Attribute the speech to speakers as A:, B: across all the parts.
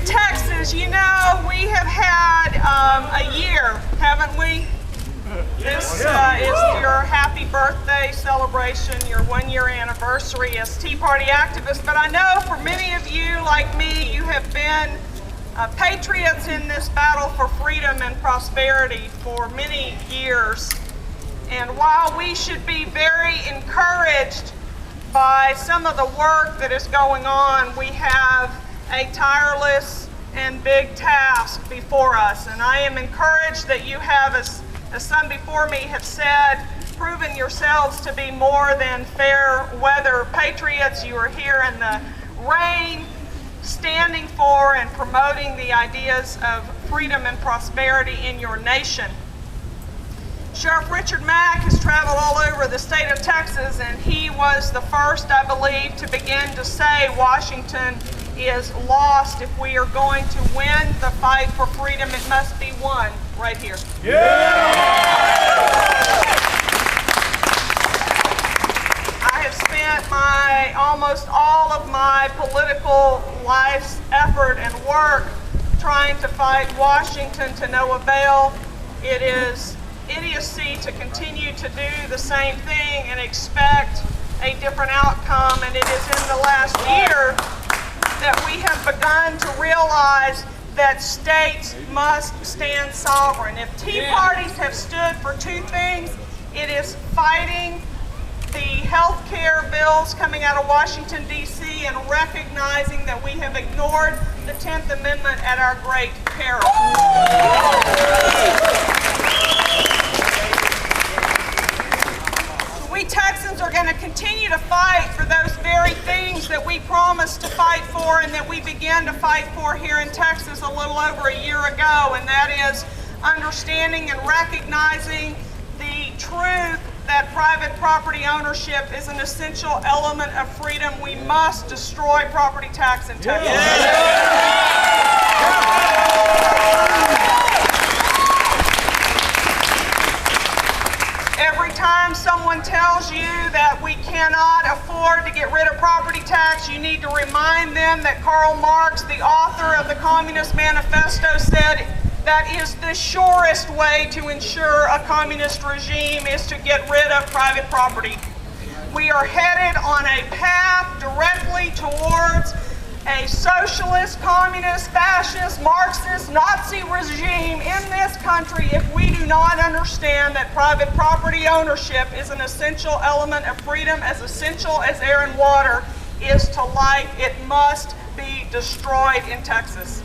A: in Texas, you know, we have had a year, haven't we? This is your happy birthday celebration, your 1-year anniversary as Tea Party activists. But I know for many of you, like me, you have been patriots in this battle for freedom and prosperity for many years. And while we should be very encouraged by some of the work that is going on, we have a tireless and big task before us. And I am encouraged that you have, as some before me have said, proven yourselves to be more than fair weather patriots. You are here in the rain, standing for and promoting the ideas of freedom and prosperity in your nation. Sheriff Richard Mack has traveled all over the state of Texas, and he was the first, I believe, to begin to say Washington is lost. If we are going to win the fight for freedom, it must be won right here. I have spent almost all of my political life's effort and work trying to fight Washington to no avail. It is idiocy to continue to do the same thing and expect a different outcome, and it is in the last year that we have begun to realize that states must stand sovereign. If Tea Parties have stood for two things, it is fighting the health care bills coming out of Washington, D.C., and recognizing that we have ignored the 10th Amendment at our great peril. We Texans are going to continue to fight for those very things that we promised to fight for and that we began to fight for here in Texas a little over a year ago, and that is understanding and recognizing the truth that private property ownership is an essential element of freedom. We must destroy property tax in Texas. Every time someone tells you that we cannot afford to get rid of property tax, you need to remind them that Karl Marx, the author of the Communist Manifesto, said that is the surest way to ensure a communist regime is to get rid of private property. We are headed on a path directly towards a socialist, communist, fascist, Marxist, Nazi regime in this country if we do not understand that private property ownership is an essential element of freedom, as essential as air and water is to life. It must be destroyed in Texas.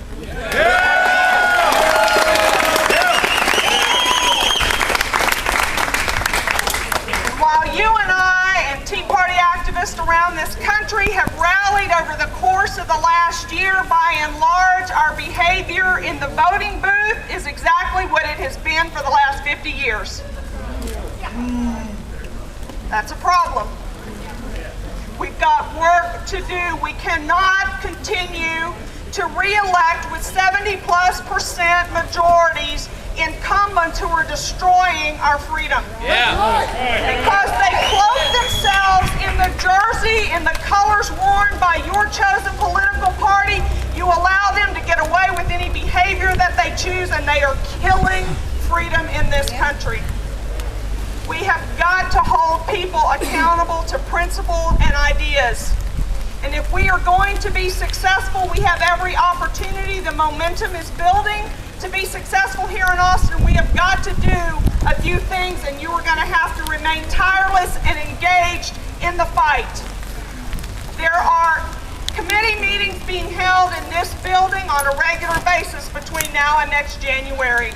A: While you and I and Tea Party activists around this country have rallied over the course of the last year, by and large, our behavior in the voting booth is exactly what it has been for the last 50 years. That's a problem. We've got work to do. We cannot continue to re-elect with 70+% majorities incumbents who are destroying our freedom. Because they cloak themselves in the jersey, in the colors worn by your chosen political party, you allow them to get away with any behavior that they choose, and they are killing freedom in this country. We have got to hold people accountable to principle and ideas. And if we are going to be successful, we have every opportunity. The momentum is building. To be successful here in Austin, we have got to do a few things, and you are going to have to remain tireless and engaged in the fight. There are committee meetings being held in this building on a regular basis between now and next January.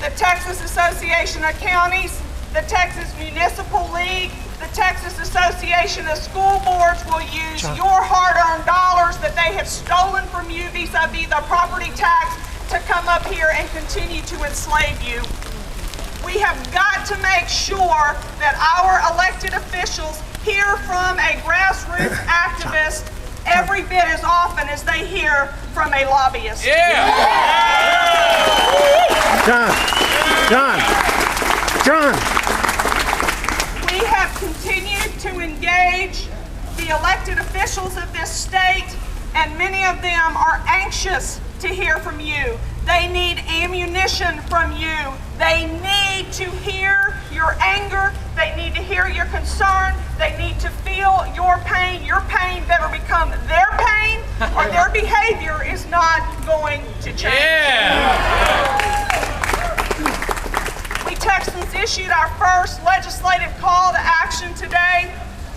A: The Texas Association of Counties, the Texas Municipal League, the Texas Association of School Boards will use your hard-earned dollars that they have stolen from you vis-a-vis the property tax to come up here and continue to enslave you. We have got to make sure that our elected officials hear from a grassroots activist every bit as often as they hear from a lobbyist.
B: John.
A: We have continued to engage the elected officials of this state and many of them are anxious to hear from you. They need ammunition from you. They need to hear your anger. They need to hear your concern. They need to feel your pain. Your pain better become their pain, or their behavior is not going to change. We Texans issued our first legislative call to action today.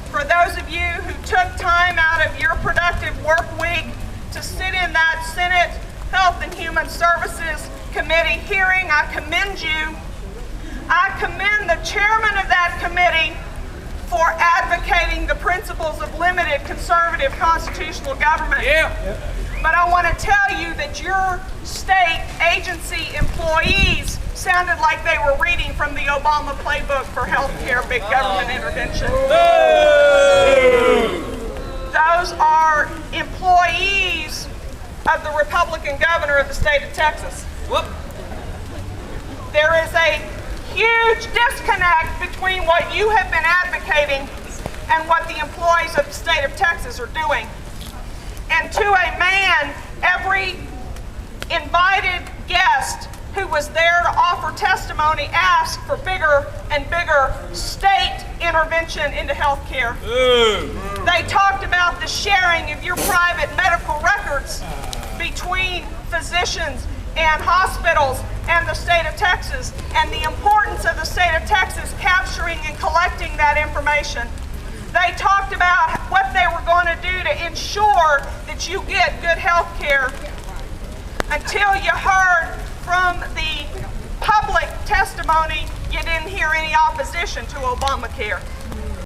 A: For those of you who took time out of your productive work week to sit in that Senate Health and Human Services Committee hearing, I commend you. I commend the chairman of that committee for advocating the principles of limited conservative constitutional government. But I want to tell you that your state agency employees sounded like they were reading from the Obama playbook for healthcare big government intervention. Those are employees of the Republican governor of the state of Texas. There is a huge disconnect between what you have been advocating and what the employees of the state of Texas are doing. And to a man, every invited guest who was there to offer testimony asked for bigger and bigger state intervention into health care. They talked about the sharing of your private medical records between physicians and hospitals and the state of Texas, and the importance of the state of Texas capturing and collecting that information. They talked about what they were going to do to ensure that you get good health care, until you heard from the public testimony, you didn't hear any opposition to Obamacare.